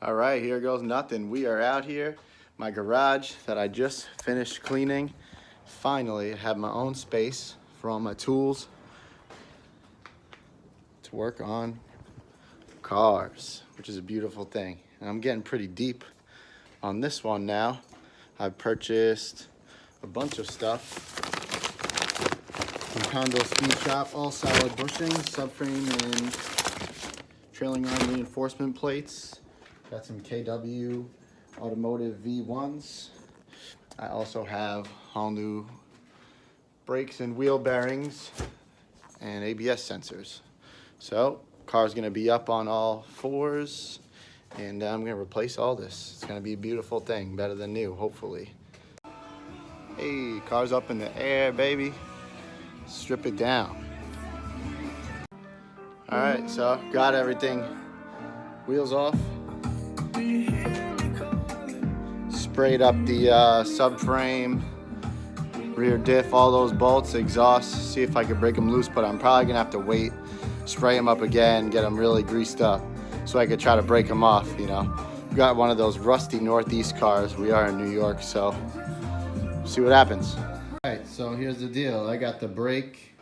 All right, here goes nothing. We are out here. My garage that I just finished cleaning. Finally, I have my own space for all my tools to work on cars, which is a beautiful thing. And I'm getting pretty deep on this one now. I've purchased a bunch of stuff from Condor Speed Shop, all solid bushings, subframe and trailing arm reinforcement plates. Got some KW automotive V1s. I also have all new brakes and wheel bearings and ABS sensors. So car's gonna be up on all fours, and I'm gonna replace all this. It's gonna be a beautiful thing, better than new, hopefully. Hey, car's up in the air, baby. Strip it down. All right, so got everything. Wheels off. Sprayed up the subframe, rear diff, all those bolts, exhaust, see if I could break them loose, but I'm probably gonna have to wait, spray them up again, get them really greased up so I could try to break them off, you know. Got one of those rusty Northeast cars. We are in New York, so see what happens. All right, so here's the deal. I got the brake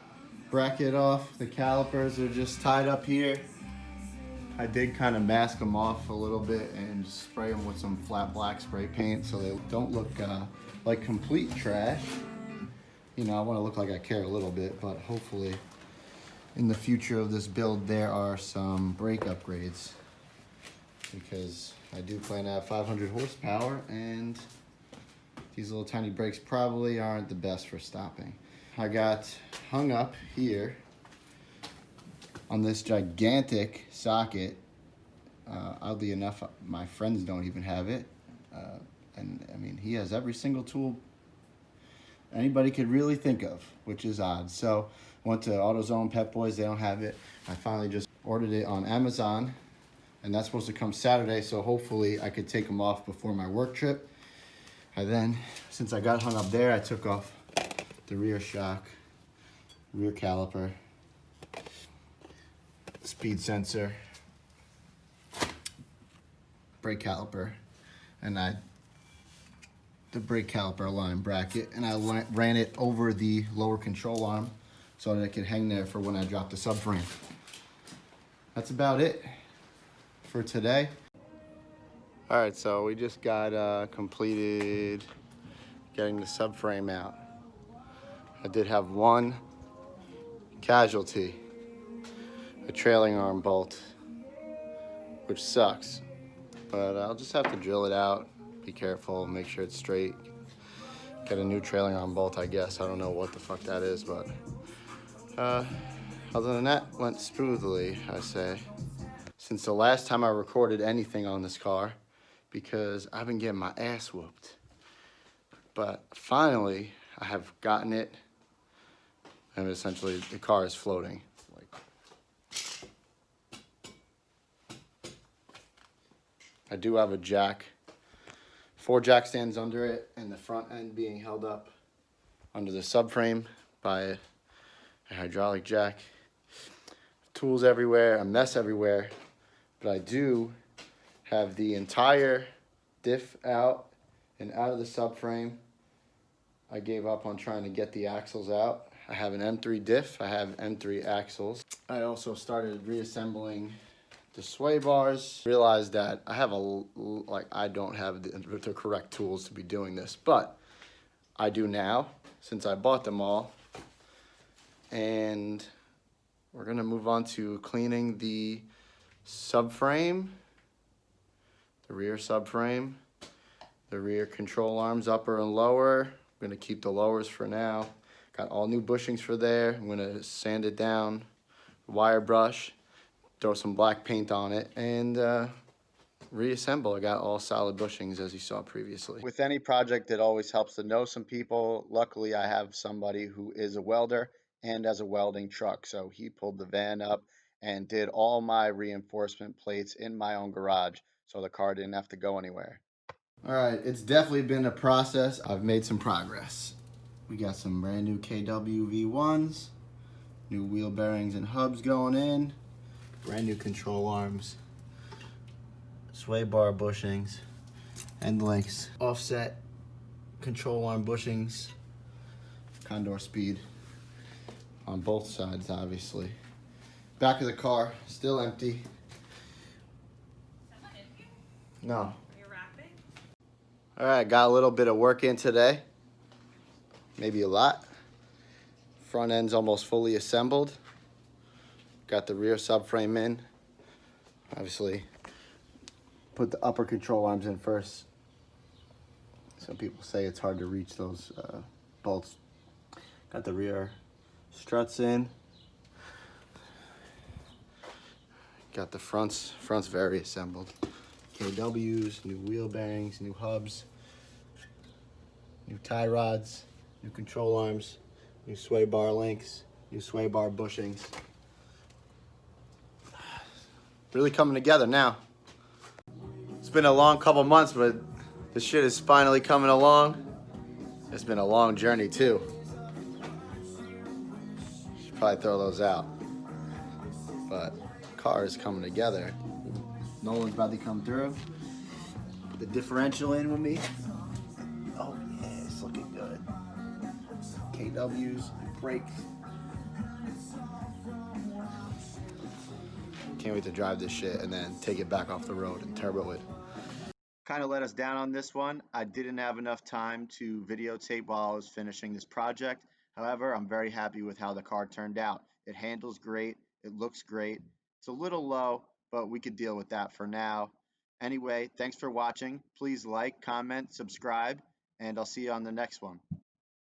bracket off. The calipers are just tied up here. I did kind of mask them off a little bit and just spray them with some flat black spray paint so they don't look like complete trash. You know, I want to look like I care a little bit, but hopefully in the future of this build there are some brake upgrades, because I do plan to have 500 horsepower and these little tiny brakes probably aren't the best for stopping. I got hung up here on this gigantic socket. Oddly enough, my friends don't even have it. And I mean, he has every single tool anybody could really think of, which is odd. So went to AutoZone, Pep Boys, they don't have it. I finally just ordered it on Amazon, and that's supposed to come Saturday, so hopefully I could take them off before my work trip. And then, since I got hung up there, I took off the rear shock, rear caliper, speed sensor, brake caliper, and the brake caliper line bracket, and I ran it over the lower control arm so that it could hang there for when I drop the subframe. That's about it for today. All right, so we just got completed getting the subframe out. I did have one casualty, a trailing arm bolt, which sucks, but I'll just have to drill it out, be careful, make sure it's straight, get a new trailing arm bolt, I guess. I don't know what the fuck that is, but other than that, went smoothly, I say. Since the last time I recorded anything on this car, because I've been getting my ass whooped. But finally, I have gotten it, and essentially the car is floating. I do have a jack, 4 jack stands under it, and the front end being held up under the subframe by a hydraulic jack. Tools everywhere, a mess everywhere, but I do have the entire diff out and out of the subframe. I gave up on trying to get the axles out. I have an M3 diff, I have M3 axles. I also started reassembling the sway bars. Realized that I have I don't have the correct tools to be doing this, but I do now since I bought them all. And we're gonna move on to cleaning the subframe, the rear subframe, the rear control arms, upper and lower. I'm gonna keep the lowers for now. Got all new bushings for there. I'm gonna sand it down, wire brush, throw some black paint on it, and reassemble. I got all solid bushings as you saw previously. With any project, it always helps to know some people. Luckily, I have somebody who is a welder and has a welding truck, so he pulled the van up and did all my reinforcement plates in my own garage, so the car didn't have to go anywhere. All right, it's definitely been a process. I've made some progress. We got some brand new KW V1s, new wheel bearings and hubs going in, brand new control arms, sway bar bushings, and links. Offset control arm bushings, condor speed on both sides, obviously. Back of the car, still empty. Someone in here? No. Are you wrapping? All right, got a little bit of work in today. Maybe a lot. Front end's almost fully assembled. Got the rear subframe in. Obviously, put the upper control arms in first. Some people say it's hard to reach those bolts. Got the rear struts in. Got the fronts very assembled. KWs, new wheel bearings, new hubs, new tie rods, new control arms, new sway bar links, new sway bar bushings. Really coming together now. It's been a long couple months, but this shit is finally coming along. It's been a long journey too. Should probably throw those out. But car is coming together. Nolan's about to come through. Put the differential in with me. Oh yeah, it's looking good. KWs, brakes. Can't wait to drive this shit and then take it back off the road and turbo it. Kind of let us down on this one. I didn't have enough time to videotape while I was finishing this project. However, I'm very happy with how the car turned out. It handles great. It looks great. It's a little low, but we could deal with that for now. Anyway, thanks for watching. Please like, comment, subscribe, and I'll see you on the next one.